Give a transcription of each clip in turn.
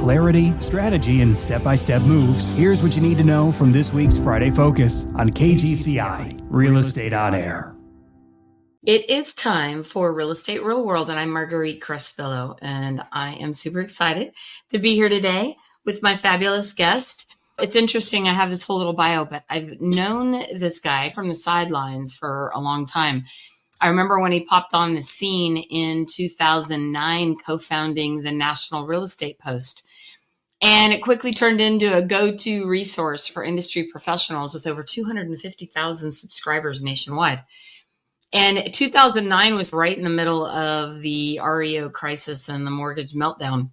clarity, strategy, and step-by-step moves. Here's what you need to know from this week's Friday Focus on KGCI, Real Estate On Air. It is time for Real Estate Real World, and I'm Marguerite Crespillo, and I am super excited to be here today with my fabulous guest. It's interesting, I have this whole little bio, but I've known this guy from the sidelines for a long time. I remember when he popped on the scene in 2009, co-founding the National Real Estate Post. And it quickly turned into a go-to resource for industry professionals with over 250,000 subscribers nationwide. And 2009 was right in the middle of the REO crisis and the mortgage meltdown.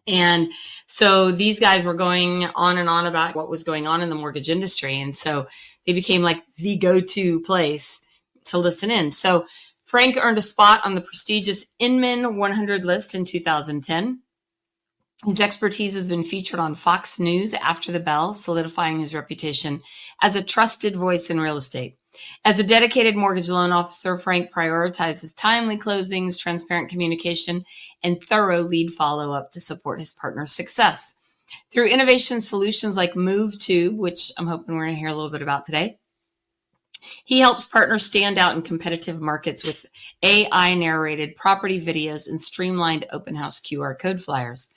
And so these guys were going on and on about what was going on in the mortgage industry. And so they became like the go-to place to listen in. So Frank earned a spot on the prestigious Inman 100 list in 2010. His expertise has been featured on Fox News After the Bell, solidifying his reputation as a trusted voice in real estate. As a dedicated mortgage loan officer, Frank prioritizes timely closings, transparent communication, and thorough lead follow-up to support his partner's success. Through innovation solutions like MoveTube, which I'm hoping we're going to hear a little bit about today, he helps partners stand out in competitive markets with AI-narrated property videos and streamlined open house QR code flyers.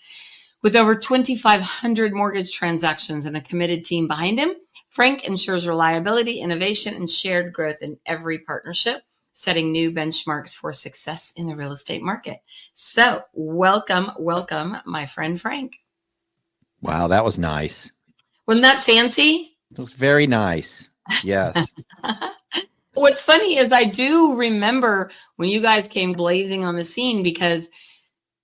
With over 2,500 mortgage transactions and a committed team behind him, Frank ensures reliability, innovation, and shared growth in every partnership, setting new benchmarks for success in the real estate market. So welcome, my friend Frank. Wow, that was nice. Wasn't that fancy? It was very nice. Yes. What's funny is I do remember when you guys came blazing on the scene because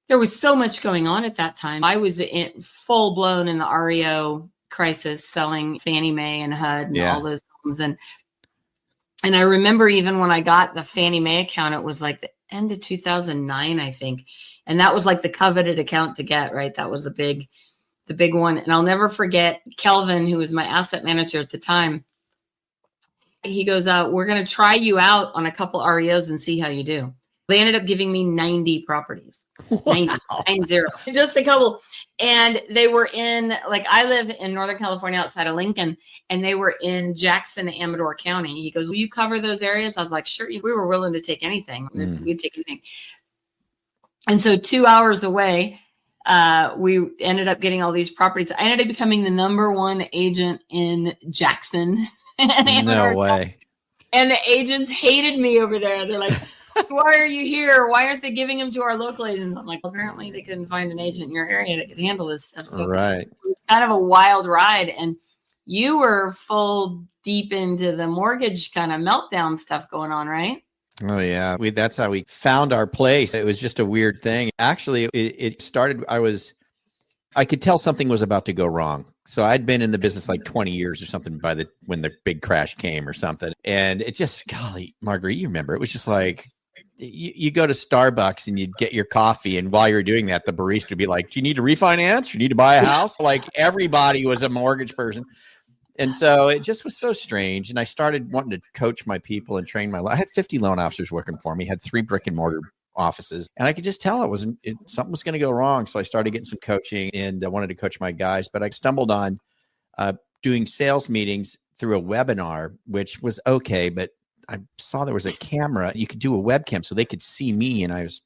there was so much going on at that time. I was in full blown in the REO crisis, selling Fannie Mae and HUD and all those homes. And I remember even when I got the Fannie Mae account, it was like the end of 2009, I think. And that was like the coveted account to get, right? That was the big one. And I'll never forget Kelvin, who was my asset manager at the time. He goes, we're going to try you out on a couple REOs and see how you do. They ended up giving me 90 properties, wow. 90, just a couple. And they were in, like, I live in Northern California outside of Lincoln, and they were in Jackson, Amador County. He goes, will you cover those areas? I was like, sure. We were willing to take anything. We'd take anything. And so 2 hours away, we ended up getting all these properties. I ended up becoming the number one agent in Jackson. No way. And the agents hated me over there. They're like, why are you here? Why aren't they giving them to our local agents? I'm like, well, apparently they couldn't find an agent in your area that could handle this stuff. So right. It was kind of a wild ride. And you were full deep into the mortgage kind of meltdown stuff going on, right? Oh, yeah. That's how we found our place. It was just a weird thing. Actually, it started, I could tell something was about to go wrong. So I'd been in the business like 20 years or something when the big crash came or something. And it just, golly, Marguerite, you remember, it was just like, you go to Starbucks and you'd get your coffee. And while you're doing that, the barista would be like, do you need to refinance? You need to buy a house? Like everybody was a mortgage person. And so it just was so strange. And I started wanting to coach my people and train I had 50 loan officers working for me, had 3 brick and mortar offices. And I could just tell something was going to go wrong. So I started getting some coaching and I wanted to coach my guys, but I stumbled on doing sales meetings through a webinar, which was okay. But I saw there was a camera. You could do a webcam so they could see me. And I was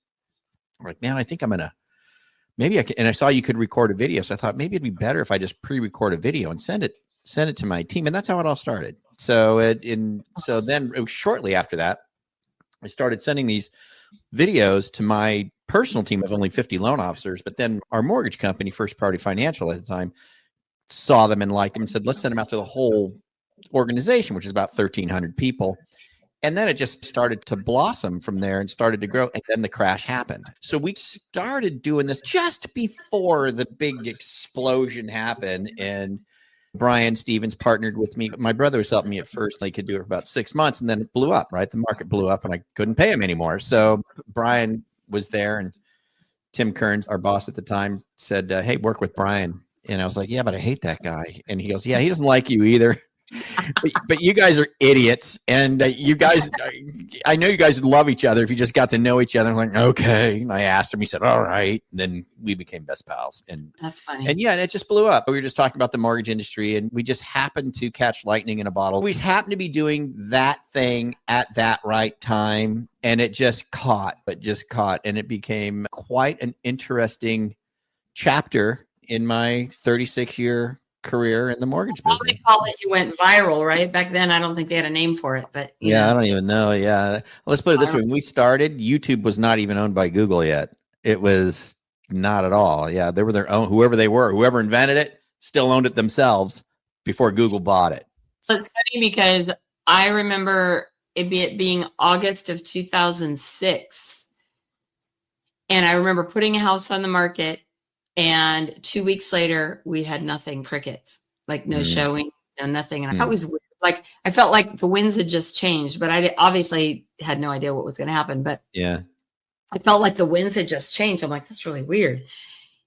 like, man, I think maybe I can. And I saw you could record a video. So I thought maybe it'd be better if I just pre-record a video and send it to my team. And that's how it all started. So then shortly after that, I started sending these videos to my personal team of only 50 loan officers. But then our mortgage company, First Party Financial at the time, saw them and liked them and said, let's send them out to the whole organization, which is about 1,300 people. And then it just started to blossom from there and started to grow. And then the crash happened. So we started doing this just before the big explosion happened. And Brian Stevens partnered with me. My brother was helping me at first. They could do it for about 6 months, and then it blew up, right? The market blew up, and I couldn't pay him anymore. So Brian was there, and Tim Kearns, our boss at the time, said, hey, work with Brian. And I was like, yeah, but I hate that guy. And he goes, yeah, he doesn't like you either. but you guys are idiots, and you guys, I know you guys would love each other if you just got to know each other. I'm like, okay. And I asked him, he said, all right. And then we became best pals. And that's funny. And yeah, and it just blew up. We were just talking about the mortgage industry, and we just happened to catch lightning in a bottle. We happened to be doing that thing at that right time, and it just caught, and it became quite an interesting chapter in my 36-year career in the mortgage business. They call it, you went viral, right? Back then, I don't think they had a name for it, but yeah, I don't even know. Yeah, let's put it this way: when we started, YouTube was not even owned by Google yet. It was not at all. Yeah, they were their own. Whoever invented it, still owned it themselves before Google bought it. So it's funny because I remember it being August of 2006, and I remember putting a house on the market. And 2 weeks later, we had nothing, crickets, like no showing, no nothing. And I was weird. Like, I felt like the winds had just changed, but I obviously had no idea what was going to happen. But yeah, I felt like the winds had just changed. I'm like, that's really weird.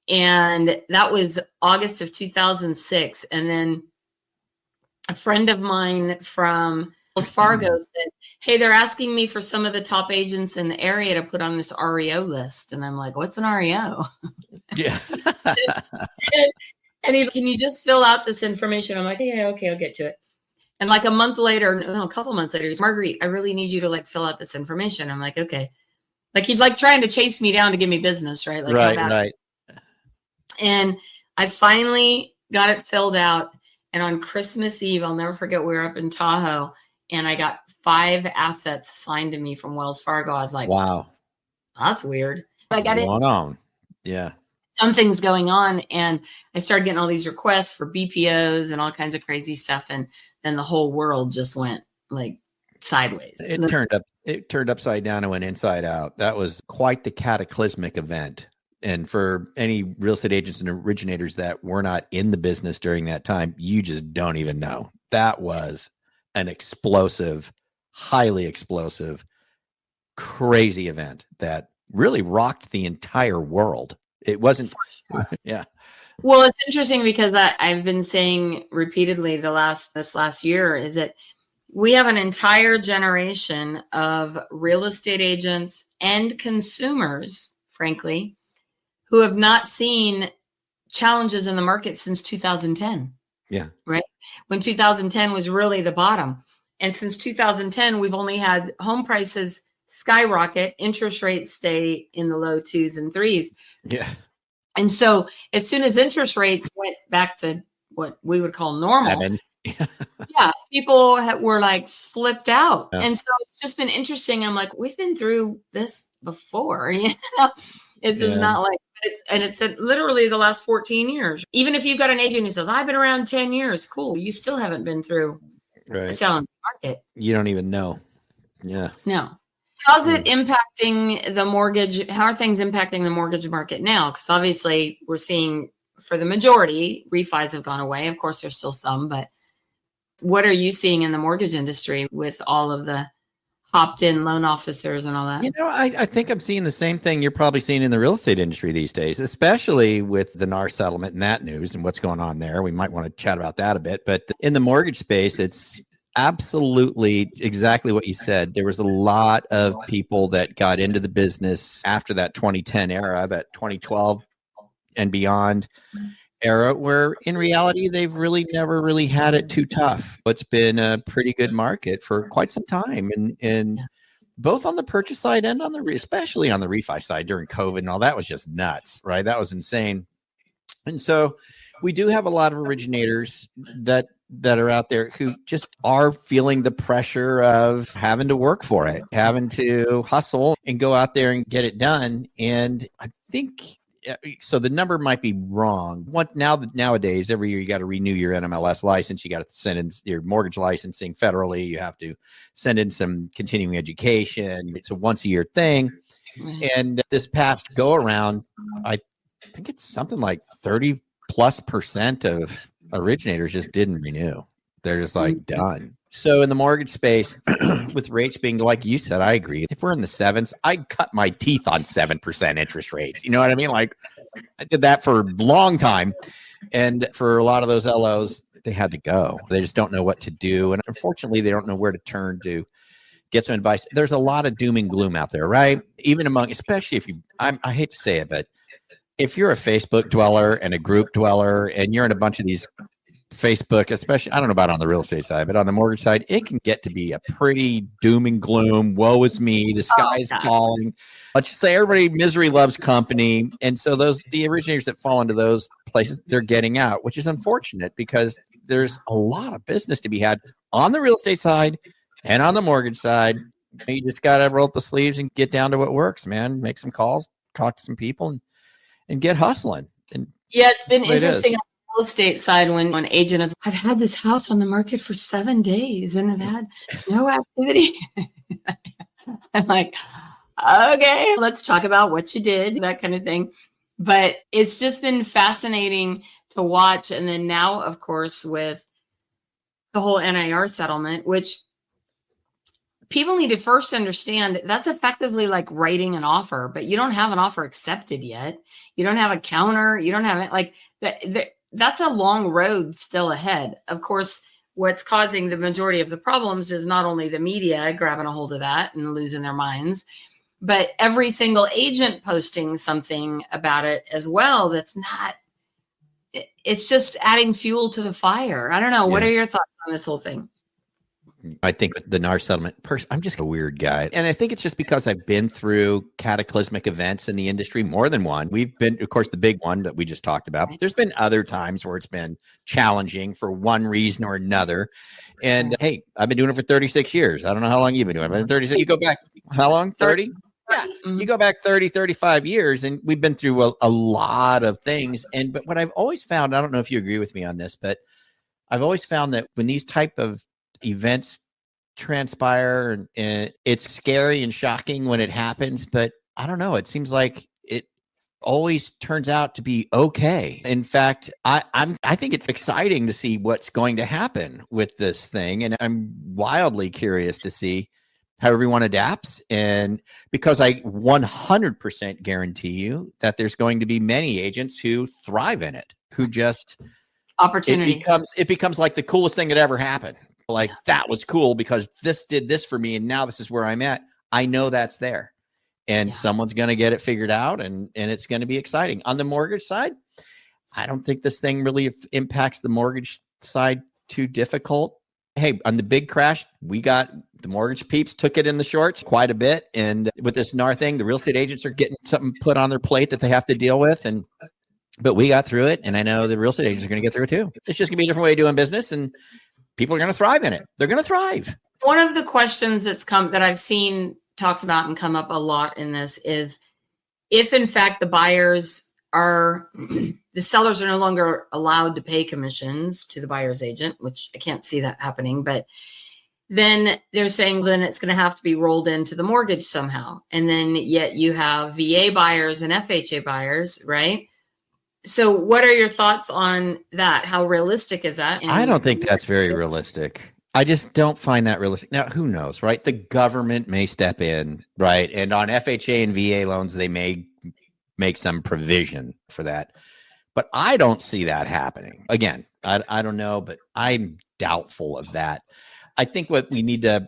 And that was August of 2006. And then a friend of mine from Wells Fargo said, hey, they're asking me for some of the top agents in the area to put on this REO list. And I'm like, what's an REO? Yeah. and he's like, can you just fill out this information? I'm like, yeah, okay, I'll get to it. And like a couple months later, he's, Marguerite, I really need you to like fill out this information. I'm like, okay. Like, he's like trying to chase me down to give me business, right? Like, right. And I finally got it filled out. And on Christmas Eve, I'll never forget, we were up in Tahoe, and I got 5 assets signed to me from Wells Fargo. I was like, wow, that's weird. Like, I didn't know. Yeah. Something's going on. And I started getting all these requests for BPOs and all kinds of crazy stuff. And then the whole world just went like sideways. It turned upside down and went inside out. That was quite the cataclysmic event. And for any real estate agents and originators that were not in the business during that time, you just don't even know. That was an explosive, highly explosive, crazy event that really rocked the entire world. It wasn't, yeah. Well, it's interesting because I've been saying repeatedly this last year is that we have an entire generation of real estate agents and consumers, frankly, who have not seen challenges in the market since 2010. Yeah. Right. When 2010 was really the bottom. And since 2010, we've only had home prices skyrocket, interest rates stay in the low 2s and 3s. Yeah. And so as soon as interest rates went back to what we would call normal, yeah, people were like flipped out. Yeah. And so it's just been interesting. I'm like, we've been through this before. You know, it's not like, it's literally the last 14 years. Even if you've got an agent who says, I've been around 10 years, cool. You still haven't been through a challenging market. You don't even know. Yeah. No. How's it impacting the mortgage? How are things impacting the mortgage market now? Because obviously we're seeing, for the majority, refis have gone away. Of course, there's still some, but what are you seeing in the mortgage industry with all of the hopped-in loan officers and all that? You know, I think I'm seeing the same thing you're probably seeing in the real estate industry these days, especially with the NAR settlement and that news and what's going on there. We might want to chat about that a bit. But in the mortgage space, it's absolutely exactly what you said. There was a lot of people that got into the business after that 2010 era, that 2012 and beyond era, where in reality, they've really never really had it too tough. It's been a pretty good market for quite some time. And both on the purchase side and on especially on the refi side during COVID and all that was just nuts, right? That was insane. And so we do have a lot of originators that are out there who just are feeling the pressure of having to work for it, having to hustle and go out there and get it done. And I think, so the number might be wrong. Nowadays, every year you got to renew your NMLS license. You got to send in your mortgage licensing federally. You have to send in some continuing education. It's a once a year thing. And this past go around, I think it's something like 30+% of originators just didn't renew. They're just like done. So in the mortgage space, with rates being, like you said, I agree. If we're in the 7s, I'd cut my teeth on 7% interest rates. You know what I mean? Like, I did that for a long time. And for a lot of those LOs, they had to go. They just don't know what to do. And unfortunately, they don't know where to turn to get some advice. There's a lot of doom and gloom out there, right? Even among, especially if you, I hate to say it, but if you're a Facebook dweller and a group dweller and you're in a bunch of these Facebook, especially, I don't know about on the real estate side, but on the mortgage side, it can get to be a pretty doom and gloom. Woe is me. The sky is falling. Let's just say everybody, misery loves company. And so the originators that fall into those places, they're getting out, which is unfortunate because there's a lot of business to be had on the real estate side and on the mortgage side. You just got to roll up the sleeves and get down to what works, man. Make some calls, talk to some people, and get hustling. And yeah, it's been interesting on the real estate side when an agent is, I've had this house on the market for 7 days and I've had no activity. I'm like, okay, let's talk about what you did, that kind of thing. But it's just been fascinating to watch. And then now, of course, with the whole NIR settlement, which people need to first understand, that's effectively like writing an offer, but you don't have an offer accepted yet. You don't have a counter. You don't have it like that. That's a long road still ahead. Of course, what's causing the majority of the problems is not only the media grabbing a hold of that and losing their minds, but every single agent posting something about it as well. That's not, it's just adding fuel to the fire. I don't know. Yeah. What are your thoughts on this whole thing? I think with the NAR settlement, I'm just a weird guy. And I think it's just because I've been through cataclysmic events in the industry, more than one. We've been, of course, the big one that we just talked about. There's been other times where it's been challenging for one reason or another. And hey, I've been doing it for 36 years. I don't know how long you've been doing it. I've been 36. You go back, how long? 30? Yeah. You go back 30, 35 years, and we've been through a lot of things. But what I've always found, I don't know if you agree with me on this, but I've always found that when these type of events transpire and it's scary and shocking when it happens, but I don't know, it seems like it always turns out to be okay. In fact, I think it's exciting to see what's going to happen with this thing, and I'm wildly curious to see how everyone adapts. And because I 100% guarantee you that there's going to be many agents who thrive in it, who just opportunity it becomes like the coolest thing that ever happened. Like, that was cool because this did this for me, and now this is where I'm at. I know that's there, and someone's going to get it figured out, and it's going to be exciting. On the mortgage side, I don't think this thing really impacts the mortgage side too difficult. Hey, on the big crash, we got the mortgage peeps took it in the shorts quite a bit, and with this NAR thing, the real estate agents are getting something put on their plate that they have to deal with, but we got through it, and I know the real estate agents are going to get through it too. It's just going to be a different way of doing business, and people are going to thrive in it. They're going to thrive. One of the questions that I've seen talked about and come up a lot in this is if in fact the sellers are no longer allowed to pay commissions to the buyer's agent, which I can't see that happening, but then they're saying then it's going to have to be rolled into the mortgage somehow. And then yet you have VA buyers and FHA buyers, right? So what are your thoughts on that? How realistic is that? I don't think that's very realistic. I just don't find that realistic. Now, who knows, right? The government may step in, right? And on FHA and VA loans, they may make some provision for that. But I don't see that happening. Again, I don't know, but I'm doubtful of that. I think what we need to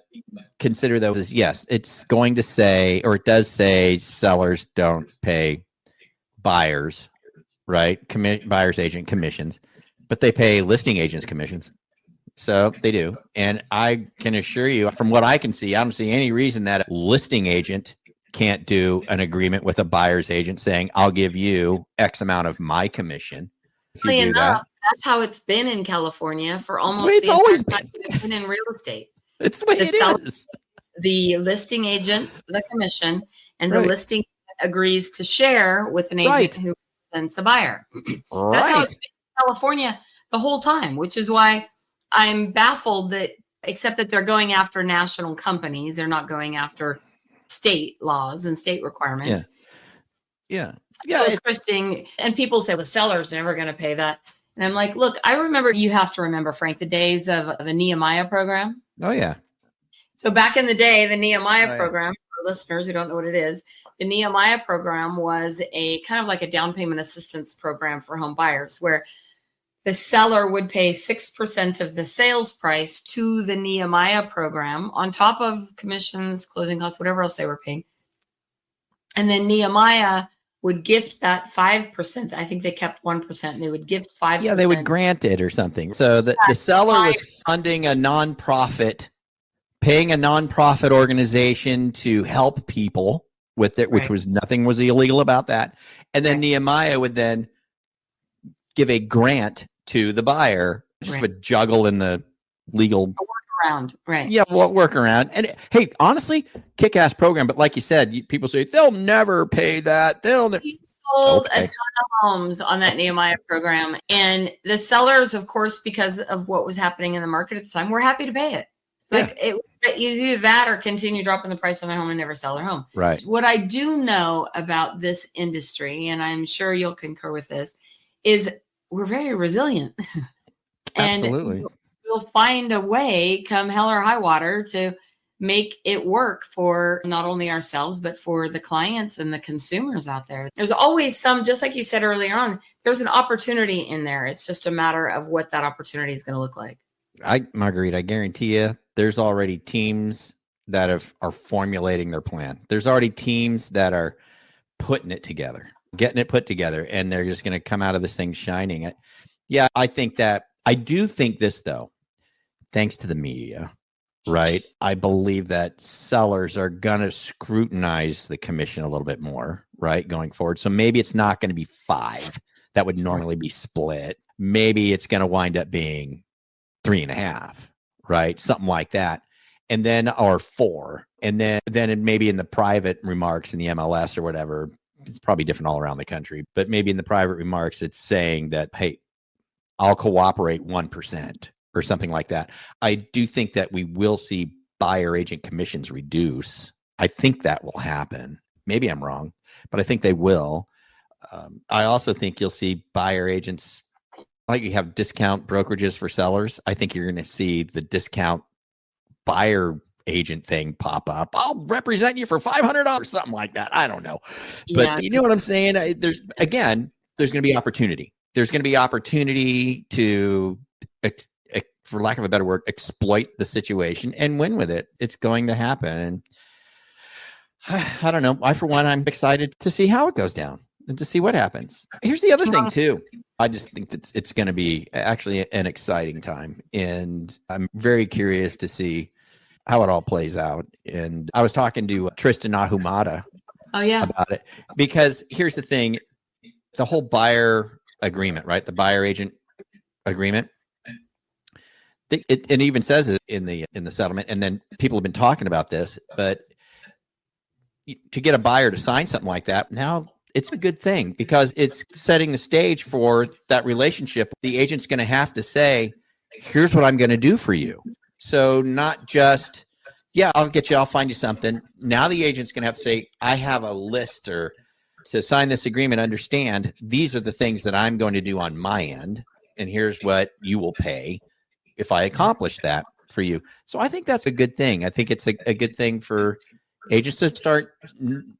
consider, though, is yes, it's going to say, or it does say, sellers don't pay buyers, right? Buyer's agent commissions, but they pay listing agents commissions. So they do. And I can assure you, from what I can see, I don't see any reason that a listing agent can't do an agreement with a buyer's agent saying, I'll give you X amount of my commission. That's how it's been in California for almost the always time it's been in real estate. It's the way it is. The listing agent, the commission, and the listing agrees to share with an agent who represents a buyer. That's how it's been in California the whole time, which is why I'm baffled that, except that they're going after national companies, they're not going after state laws and state requirements. Yeah. So it's interesting. And people say the seller's never going to pay that. And I'm like, look, you have to remember, Frank, the days of the Nehemiah program. Oh, yeah. So back in the day, the Nehemiah program, for listeners who don't know what it is, the Nehemiah program was a kind of like a down payment assistance program for home buyers, where the seller would pay 6% of the sales price to the Nehemiah program on top of commissions, closing costs, whatever else they were paying. And then Nehemiah would gift that 5%. I think they kept 1%. And they would gift 5%. Yeah, they would grant it or something. So the seller was funding a nonprofit, paying a nonprofit organization to help people with it, which was nothing was illegal about that. And then Nehemiah would then give a grant to the buyer, just would juggle in the legal workaround, right? Yeah, workaround. And hey, honestly, kick-ass program. But like you said, people say they'll never pay that. He sold a ton of homes on that Nehemiah program, and the sellers, of course, because of what was happening in the market at the time, were happy to pay it. Like it was either that or continue dropping the price on their home and never sell their home. Right. What I do know about this industry, and I'm sure you'll concur with this, is we're very resilient. And absolutely. We'll find a way, come hell or high water, to make it work for not only ourselves, but for the clients and the consumers out there. There's always some, just like you said earlier on, there's an opportunity in there. It's just a matter of what that opportunity is going to look like. Marguerite, I guarantee you, there's already teams that are formulating their plan. There's already teams that are putting it together, getting it put together, and they're just going to come out of this thing shining. I do think this, though, thanks to the media, right? I believe that sellers are going to scrutinize the commission a little bit more, right, going forward. So maybe it's not going to be 5 that would normally be split. Maybe it's going to wind up being 3.5, right? Something like that. And then, or 4. And then maybe in the private remarks in the MLS or whatever, it's probably different all around the country, but maybe in the private remarks, it's saying that, hey, I'll cooperate 1% or something like that. I do think that we will see buyer agent commissions reduce. I think that will happen. Maybe I'm wrong, but I think they will. I also think you'll see buyer agents, like you have discount brokerages for sellers. I think you're going to see the discount buyer agent thing pop up. I'll represent you for $500, something like that. I don't know. But you know what I'm saying? There's going to be opportunity. There's going to be opportunity to, for lack of a better word, exploit the situation and win with it. It's going to happen. And I don't know. For one, I'm excited to see how it goes down and to see what happens. Here's the other thing, too. I just think that it's going to be actually an exciting time. And I'm very curious to see how it all plays out. And I was talking to Tristan Ahumada about it. Because here's the thing. The whole buyer agreement, right? The buyer agent agreement. It even says it in the settlement, and then people have been talking about this, but to get a buyer to sign something like that, now it's a good thing because it's setting the stage for that relationship. The agent's going to have to say, here's what I'm going to do for you. So not just, I'll find you something. Now the agent's going to have to say, I have a list or to sign this agreement, understand these are the things that I'm going to do on my end, and here's what you will pay if I accomplish that for you. So I think that's a good thing. I think it's a good thing for agents to start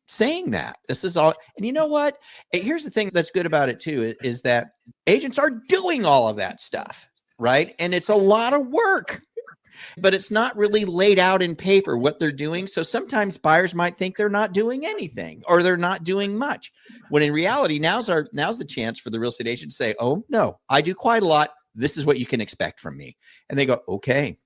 saying that. This is all. And you know what? Here's the thing that's good about it too, is that agents are doing all of that stuff, right? And it's a lot of work, but it's not really laid out in paper what they're doing. So sometimes buyers might think they're not doing anything or they're not doing much, when in reality, now's the chance for the real estate agent to say, oh no, I do quite a lot. This is what you can expect from me. And they go, okay,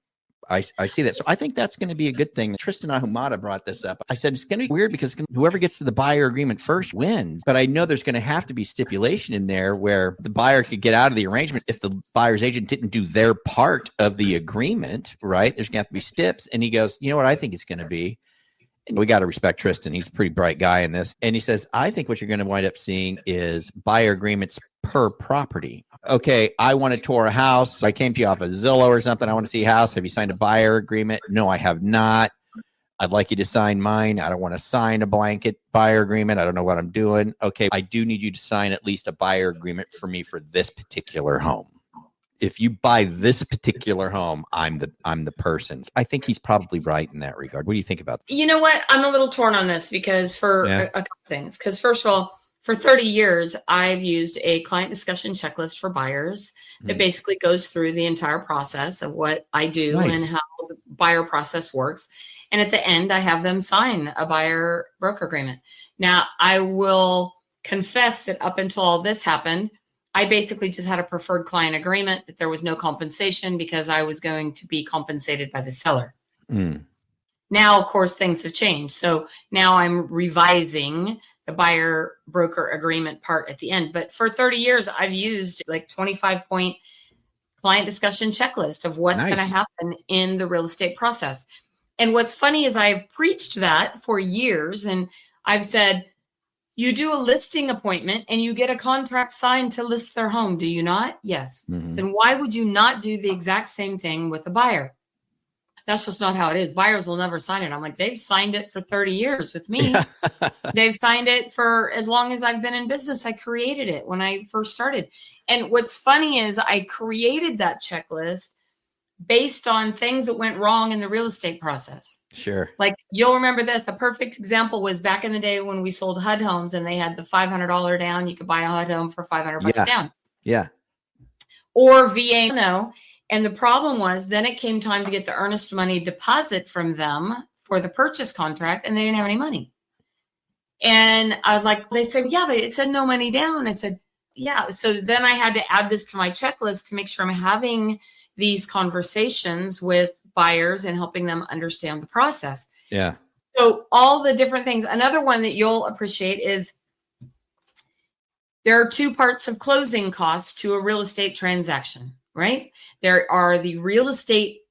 I see that. So I think that's going to be a good thing. Tristan Ahumada brought this up. I said, it's going to be weird because whoever gets to the buyer agreement first wins. But I know there's going to have to be stipulation in there where the buyer could get out of the arrangement if the buyer's agent didn't do their part of the agreement, right? There's going to have to be stips. And he goes, you know what I think it's going to be? And we got to respect Tristan. He's a pretty bright guy in this. And he says, I think what you're going to wind up seeing is buyer agreements per property. Okay, I want to tour a house. I came to you off of Zillow or something. I want to see a house. Have you signed a buyer agreement? No, I have not. I'd like you to sign mine. I don't want to sign a blanket buyer agreement. I don't know what I'm doing. Okay, I do need you to sign at least a buyer agreement for me for this particular home. If you buy this particular home, I'm the person. I think he's probably right in that regard. What do you think about that? You know what? I'm a little torn on this because for a couple things. Because first of all, For 30 years, I've used a client discussion checklist for buyers that basically goes through the entire process of what I do and how the buyer process works. And at the end, I have them sign a buyer broker agreement. Now, I will confess that up until all this happened, I basically just had a preferred client agreement that there was no compensation because I was going to be compensated by the seller. Now, of course, things have changed. So now I'm revising the buyer broker agreement part at the end. But for 30 years, I've used like 25-point client discussion checklist of what's going to happen in the real estate process. And what's funny is I've preached that for years. And I've said, you do a listing appointment and you get a contract signed to list their home. Do you not? Yes. Then why would you not do the exact same thing with a buyer? That's just not how it is. Buyers will never sign it. I'm like, they've signed it for 30 years with me. They've signed it for as long as I've been in business. I created it when I first started. And what's funny is I created that checklist based on things that went wrong in the real estate process. Sure. Like you'll remember this. The perfect example was back in the day when we sold HUD homes and they had the $500 down. You could buy a HUD home for $500 down. Yeah. Or VA. No. And the problem was then it came time to get the earnest money deposit from them for the purchase contract, and they didn't have any money. And I was like, they said, yeah, but it said no money down. I said, yeah. So then I had to add this to my checklist to make sure I'm having these conversations with buyers and helping them understand the process. Yeah. So all the different things. Another one that you'll appreciate is there are two parts of closing costs to a real estate transaction. Right? There are the real estate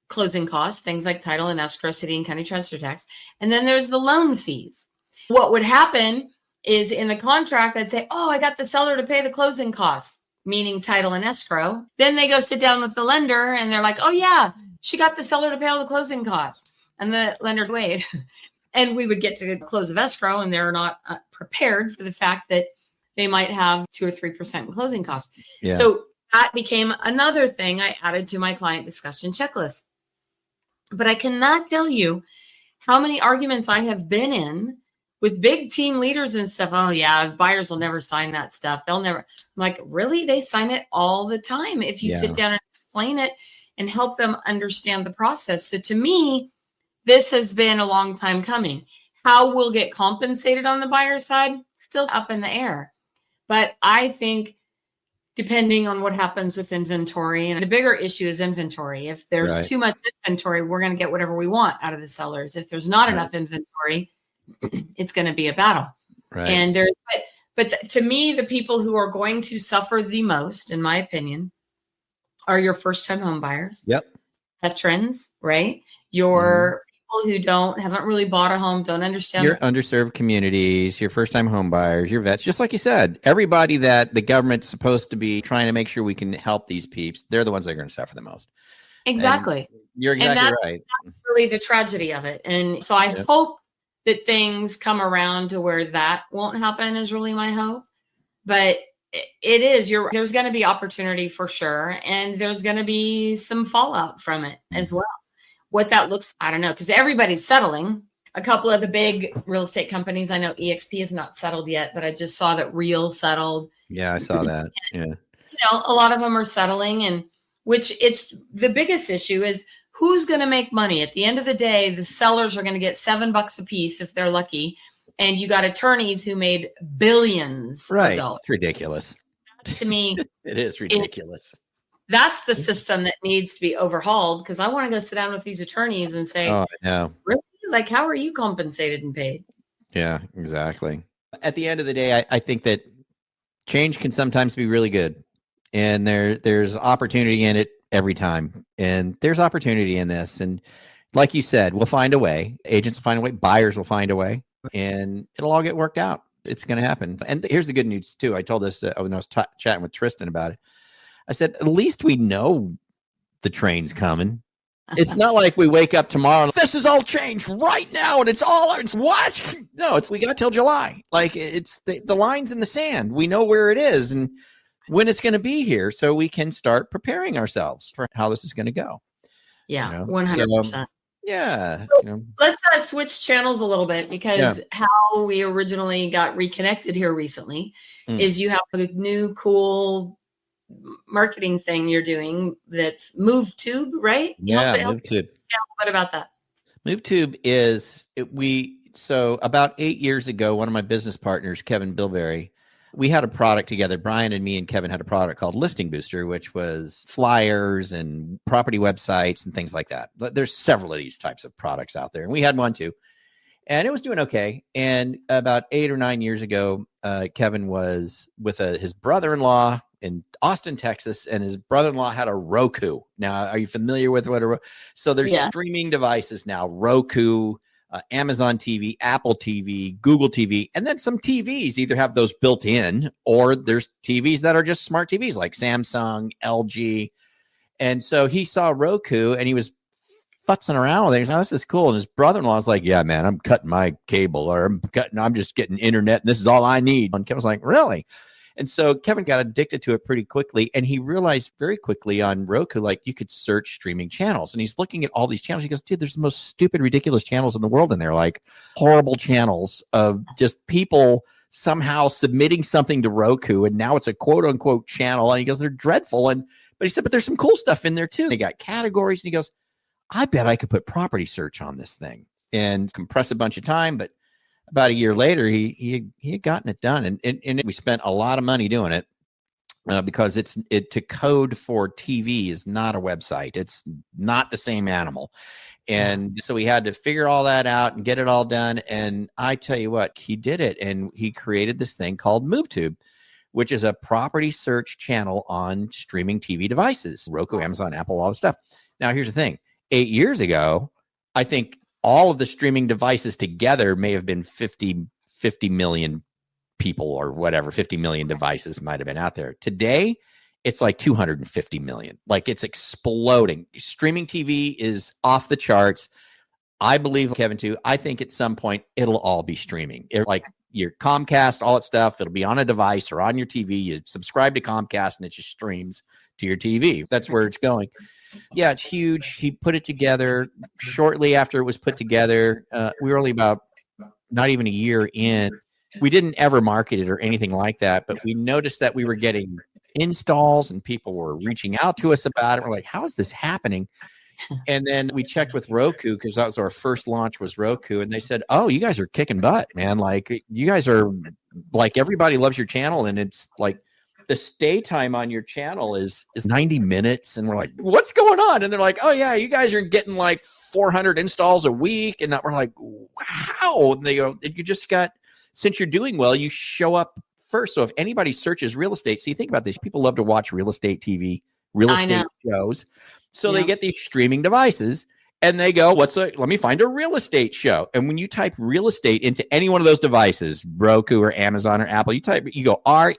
closing costs, things like title and escrow, city and county transfer tax. And then there's the loan fees. What would happen is in the contract, I'd say, oh, I got the seller to pay the closing costs, meaning title and escrow. Then they go sit down with the lender and they're like, oh yeah, she got the seller to pay all the closing costs. And the lender's wait. And we would get to the close of escrow and they're not prepared for the fact that they might have 2 or 3% closing costs. Yeah. So that became another thing I added to my client discussion checklist. But I cannot tell you how many arguments I have been in with big team leaders and stuff. Oh, yeah, buyers will never sign that stuff. They'll never. I'm like, really? They sign it all the time if you sit down and explain it and help them understand the process. So to me, this has been a long time coming. How we'll get compensated on the buyer side, still up in the air. But I think depending on what happens with inventory. And the bigger issue is inventory. If there's too much inventory, we're going to get whatever we want out of the sellers. If there's not enough inventory, it's going to be a battle. Right. And to me, the people who are going to suffer the most, in my opinion, are your first-time home buyers. Yep. Veterans, right? Your people who haven't really bought a home, don't understand. Your underserved communities, your first-time home buyers, your vets, just like you said, everybody that the government's supposed to be trying to make sure we can help these peeps, they're the ones that are going to suffer the most. Exactly. And you're exactly right. That's really the tragedy of it. And so I hope that things come around to where that won't happen is really my hope. But it is, there's going to be opportunity for sure. And there's going to be some fallout from it as well. What that looks, I don't know, because everybody's settling. A couple of the big real estate companies, I know EXP is not settled yet, but I just saw that Real settled. Yeah, I saw that. Yeah. A lot of them are settling, and which it's the biggest issue is who's going to make money. At the end of the day, the sellers are going to get $7 a piece if they're lucky. And you got attorneys who made billions of dollars. It's ridiculous. To me, it is ridiculous. That's the system that needs to be overhauled, because I want to go sit down with these attorneys and say, oh, no. Really? Like, how are you compensated and paid? Yeah, exactly. At the end of the day, I think that change can sometimes be really good. And there's opportunity in it every time. And there's opportunity in this. And like you said, we'll find a way. Agents will find a way. Buyers will find a way. And it'll all get worked out. It's going to happen. And here's the good news, too. I told this when I was chatting with Tristan about it. I said, at least we know the train's coming. It's not like we wake up tomorrow and this is all changed right now and it's what? No, we got till July. Like it's the line's in the sand. We know where it is and when it's going to be here, so we can start preparing ourselves for how this is going to go. Yeah, 100%. Yeah. Let's switch channels a little bit, because how we originally got reconnected here recently is you have a new cool marketing thing you're doing that's MoveTube, right? Yeah, Help MoveTube. a little bit about that. MoveTube is so about 8 years ago, one of my business partners, Kevin Bilberry, we had a product together. Brian and me and Kevin had a product called Listing Booster, which was flyers and property websites and things like that. But there's several of these types of products out there, and we had one too. And it was doing okay. And about 8 or 9 years ago, Kevin was with his brother-in-law in Austin, Texas, and his brother-in-law had a Roku. Now, are you familiar with what so there's streaming devices now, Roku, Amazon TV, Apple TV, Google TV, and then some TVs either have those built in, or there's TVs that are just smart TVs like Samsung, LG. And so he saw Roku and he was futzing around with it. He's like, oh, this is cool. And his brother-in-law was like, yeah, man, I'm cutting my cable, or I'm just getting internet, and this is all I need. And Kevin was like, really? And so Kevin got addicted to it pretty quickly. And he realized very quickly on Roku, like, you could search streaming channels. And he's looking at all these channels. He goes, dude, there's the most stupid, ridiculous channels in the world in there, like horrible channels of just people somehow submitting something to Roku. And now it's a quote unquote channel. And he goes, they're dreadful. But he said, but there's some cool stuff in there too. They got categories. And he goes, I bet I could put property search on this thing and compress a bunch of time. But about a year later, he had gotten it done, and we spent a lot of money doing it because to code for TV is not a website. It's not the same animal. And so we had to figure all that out and get it all done. And I tell you what, he did it, and he created this thing called MoveTube, which is a property search channel on streaming TV devices, Roku, Amazon, Apple, all the stuff. Now, here's the thing. 8 years ago, I think all of the streaming devices together may have been 50 million people or whatever, 50 million devices might have been out there. Today, it's like 250 million. Like, it's exploding. Streaming TV is off the charts. I believe, Kevin, too, I think at some point it'll all be streaming. Like your Comcast, all that stuff, it'll be on a device or on your TV. You subscribe to Comcast and it just streams to your TV. That's where it's going. Yeah, it's huge. He put it together shortly after it was put together. We were only about not even a year in. We didn't ever market it or anything like that, but we noticed that we were getting installs and people were reaching out to us about it. We're like, how is this happening? And then we checked with Roku, because that was our first launch, was Roku. And they said, oh, you guys are kicking butt, man. Like, you guys are like, everybody loves your channel. And it's like, the stay time on your channel is 90 minutes. And we're like, what's going on? And they're like, oh yeah, you guys are getting like 400 installs a week. And we're like, wow. And they go, you just got, since you're doing well, you show up first. So if anybody searches real estate, so you think about this, people love to watch real estate TV, real estate shows. So they get these streaming devices and they go, let me find a real estate show. And when you type real estate into any one of those devices, Roku or Amazon or Apple, you go REAL,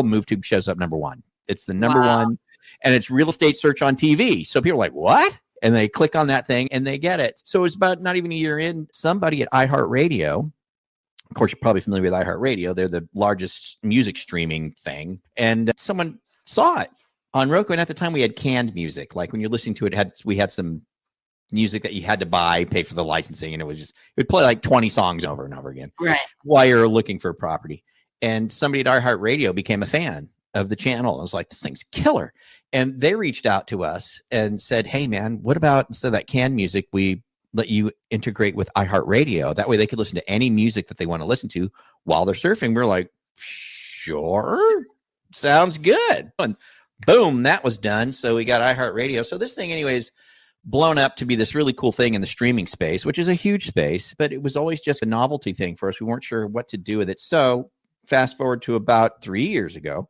MoveTube shows up number one. It's the number one, and it's real estate search on TV. So people are like, what? And they click on that thing and they get it. So it's about not even a year in, somebody at iHeartRadio, of course, you're probably familiar with iHeartRadio. They're the largest music streaming thing. And someone saw it on Roku. And at the time we had canned music. Like when you're listening to it, we had some music that you had to buy, pay for the licensing, and it would play like 20 songs over and over again, right, while you're looking for a property. And somebody at iHeartRadio became a fan of the channel. I was like, this thing's killer. And they reached out to us and said, hey man, what about, instead of that canned music, we let you integrate with iHeartRadio? That way they could listen to any music that they want to listen to while they're surfing. We're like, sure, sounds good. And boom, that was done. So we got iHeartRadio. So this thing anyways blown up to be this really cool thing in the streaming space, which is a huge space, but it was always just a novelty thing for us. We weren't sure what to do with it. So fast forward to about 3 years ago.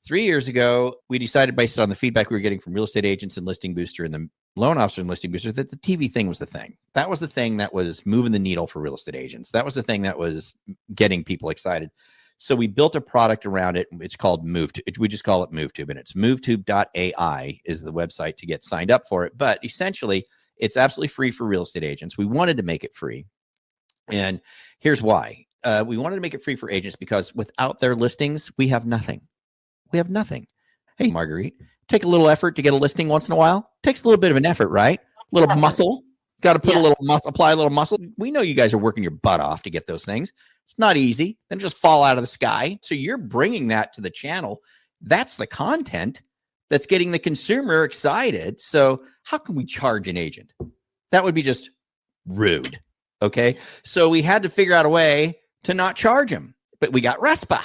3 years ago, we decided, based on the feedback we were getting from real estate agents and Listing Booster and the loan officer and Listing Booster, that the TV thing was the thing. That was the thing that was moving the needle for real estate agents. That was the thing that was getting people excited. So we built a product around it. It's called MoveTube. We just call it MoveTube, and it's movetube.ai is the website to get signed up for it. But essentially, it's absolutely free for real estate agents. We wanted to make it free. And here's why. We wanted to make it free for agents because without their listings, we have nothing. We have nothing. Hey, Marguerite, take a little effort to get a listing once in a while. Takes a little bit of an effort, right? A little muscle. Got to put a little muscle, apply a little muscle. We know you guys are working your butt off to get those things. It's not easy. Then just fall out of the sky. So you're bringing that to the channel. That's the content that's getting the consumer excited. So how can we charge an agent? That would be just rude. Okay. So we had to figure out a way to not charge him, but we got RESPA,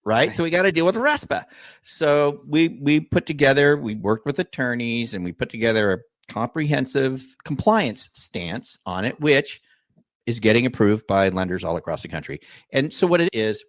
right? So we got to deal with RESPA. So we put together, we worked with attorneys and we put together a comprehensive compliance stance on it, which is getting approved by lenders all across the country. And so what it is,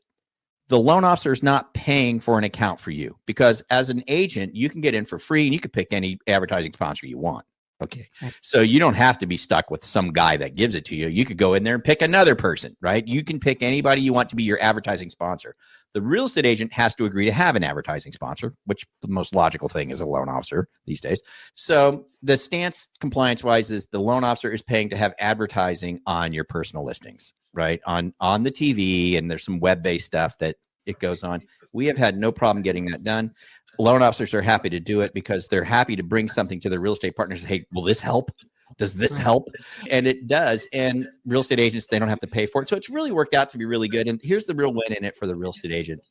the loan officer is not paying for an account for you, because as an agent, you can get in for free and you can pick any advertising sponsor you want. Okay. So you don't have to be stuck with some guy that gives it to you. You could go in there and pick another person, right? You can pick anybody you want to be your advertising sponsor. The real estate agent has to agree to have an advertising sponsor, which the most logical thing is a loan officer these days. So the stance compliance-wise is the loan officer is paying to have advertising on your personal listings, right? On the TV, and there's some web-based stuff that it goes on. We have had no problem getting that done. Loan officers are happy to do it because they're happy to bring something to their real estate partners. Hey, will this help? Does this help? And it does. And real estate agents, they don't have to pay for it. So it's really worked out to be really good. And here's the real win in it for the real estate agent,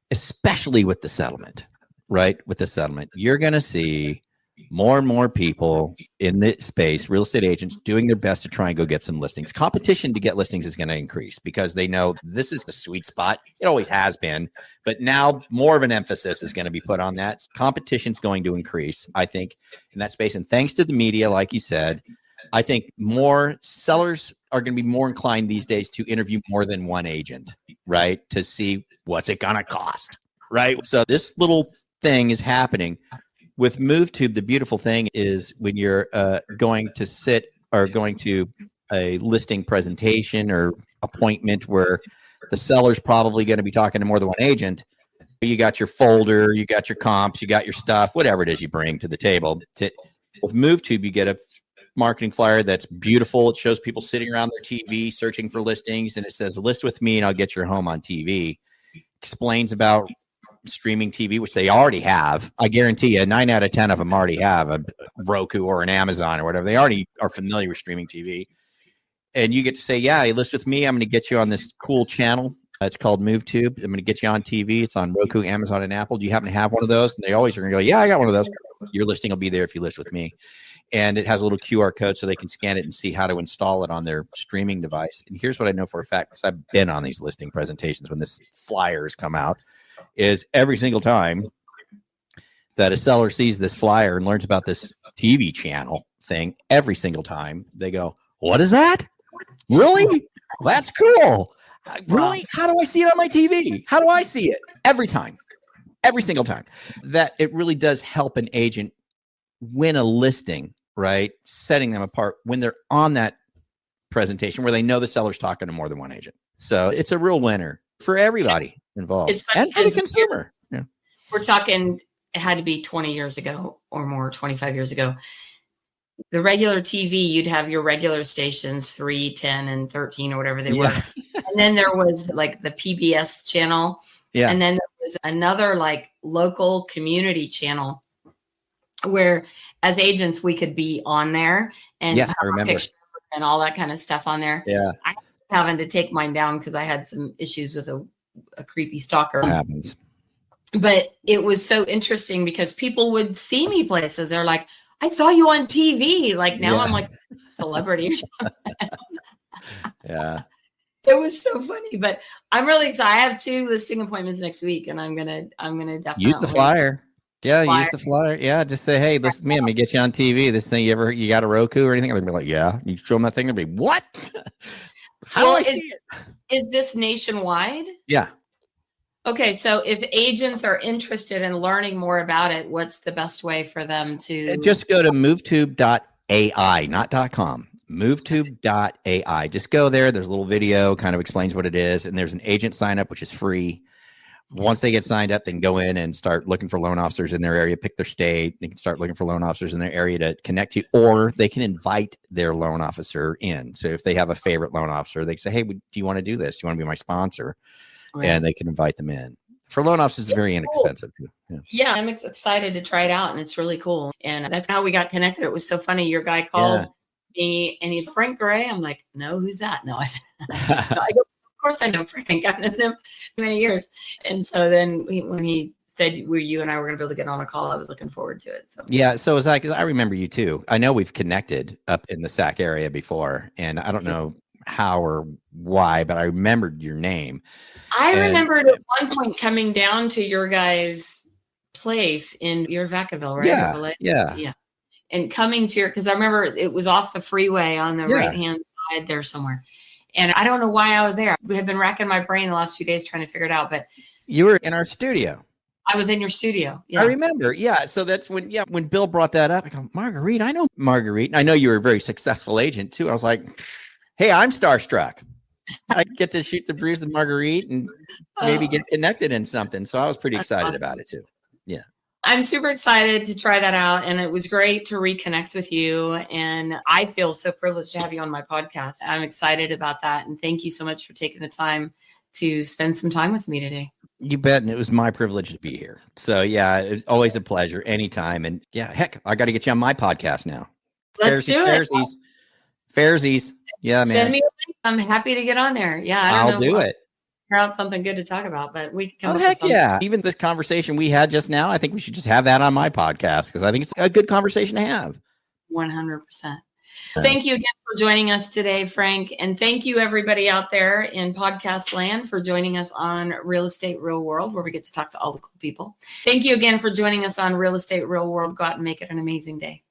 especially with the settlement, right? With the settlement, you're going to see more and more people in this space, real estate agents, doing their best to try and go get some listings. Competition to get listings is going to increase because they know this is the sweet spot. It always has been, but now more of an emphasis is going to be put on that. Competition is going to increase, I think, in that space. And thanks to the media, like you said, I think more sellers are going to be more inclined these days to interview more than one agent, right? To see what's it going to cost, right? So this little thing is happening. With MoveTube, the beautiful thing is when you're going to sit or going to a listing presentation or appointment where the seller's probably going to be talking to more than one agent, you got your folder, you got your comps, you got your stuff, whatever it is you bring to the table. With MoveTube, you get a marketing flyer that's beautiful. It shows people sitting around their TV searching for listings, and it says, list with me and I'll get your home on TV. Explains about streaming TV, which they already have. I guarantee you 9 out of 10 of them already have a Roku or an Amazon or whatever. They already are familiar with streaming TV. And you get to say, yeah, you list with me. I'm going to get you on this cool channel. It's called MoveTube. I'm going to get you on TV. It's on Roku, Amazon, and Apple. Do you happen to have one of those? And they always are going to go, yeah, I got one of those. Your listing will be there if you list with me. And it has a little QR code so they can scan it and see how to install it on their streaming device. And here's what I know for a fact, because I've been on these listing presentations when this flyers come out, is every single time that a seller sees this flyer and learns about this TV channel thing, every single time they go, what is that? Really? That's cool. Really? How do I see it on my TV? How do I see it? Every time, every single time. That it really does help an agent win a listing, right? Setting them apart when they're on that presentation where they know the seller's talking to more than one agent. So it's a real winner for everybody involved. It's funny and for the consumer. Yeah. We're talking, it had to be 20 years ago or more, 25 years ago. The regular TV, you'd have your regular stations, 3, 10, and 13 or whatever they were. And then there was like the PBS channel. Yeah. And then there was another like local community channel where as agents, we could be on there and I remember. And all that kind of stuff on there. Yeah. I was having to take mine down because I had some issues with a creepy stalker. That happens. But it was so interesting because people would see me places. They're like, I saw you on TV. Like now I'm like a celebrity or something. Yeah. It was so funny, but I'm really excited. I have 2 listing appointments next week, and I'm gonna definitely use the flyer. Yeah, use the flyer. Yeah, just say, hey, listen to me. I'm gonna get you on TV. This thing, you got a Roku or anything? They'll be like, yeah. You show them that thing, they'll be, what? How do I see it? Is this nationwide? Yeah. Okay, so if agents are interested in learning more about it, what's the best way for them to? Just go to movetube.ai, not .com. movetube.ai. Just go there. There's a little video, kind of explains what it is. And there's an agent sign up, which is free. Once they get signed up, they can go in and start looking for loan officers in their area, pick their state. They can start looking for loan officers in their area to connect to, or they can invite their loan officer in. So if they have a favorite loan officer, they can say, hey, do you want to do this? Do you want to be my sponsor? Right. And they can invite them in. For loan officers, it's very It's cool. inexpensive too. Yeah. Yeah, I'm excited to try it out, and it's really cool. And that's how we got connected. It was so funny. Your guy called me, and he's Frank Garay. I'm like, no, who's that? No, I said, no, I go, of course I know Frank. I've known him many years. And so then when he said you and I were going to be able to get on a call, I was looking forward to it. So yeah, so was I, because I remember you too. I know we've connected up in the SAC area before, and I don't know how or why, but I remembered your name. I remembered at one point coming down to your guys' place in your Vacaville, right? Yeah. And coming to because I remember it was off the freeway on the right-hand side there somewhere. And I don't know why I was there. We have been racking my brain the last few days trying to figure it out, but you were in our studio. I was in your studio. Yeah. I remember. Yeah. So that's when Bill brought that up, I go, Marguerite, I know Marguerite. I know you were a very successful agent too. I was like, hey, I'm starstruck. I get to shoot the breeze with Marguerite and maybe get connected in something. So I was pretty excited about it too. Yeah. I'm super excited to try that out. And it was great to reconnect with you. And I feel so privileged to have you on my podcast. I'm excited about that. And thank you so much for taking the time to spend some time with me today. You bet. And it was my privilege to be here. So yeah, it's always a pleasure anytime. And yeah, heck, I got to get you on my podcast now. Let's do it. Fairsies. Yeah, man. Send me a link. I'm happy to get on there. Yeah. I'll do it. Figure out something good to talk about, but we can come up with something. Yeah. Even this conversation we had just now, I think we should just have that on my podcast because I think it's a good conversation to have. 100%. Thank you again for joining us today, Frank. And thank you everybody out there in podcast land for joining us on Real Estate Real World, where we get to talk to all the cool people. Thank you again for joining us on Real Estate Real World. Go out and make it an amazing day.